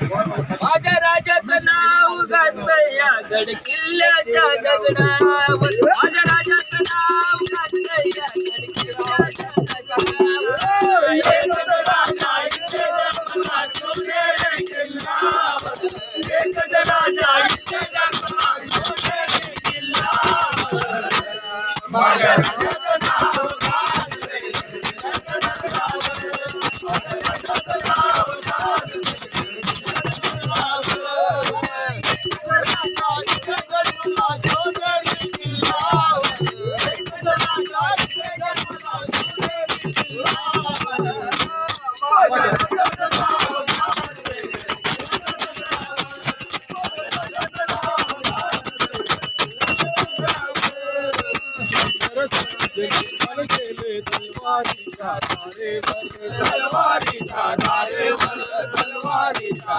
माझ्या राजाचं नाव गाजतंय या गड किल्ल्याच्या दगडावर. माझ्या राजाचं नाव गाजतंय या गड किल्ल्याच्या दगडावर. एकच राजा इथे जन्मला सोनेरी किल्ल्यावर. एकच राजा इथे जन्मला सोनेरी किल्ल्यावर. माझ्या राजाचं नाव गाजतंय तलवारीचा धारेवर, तलवारीचा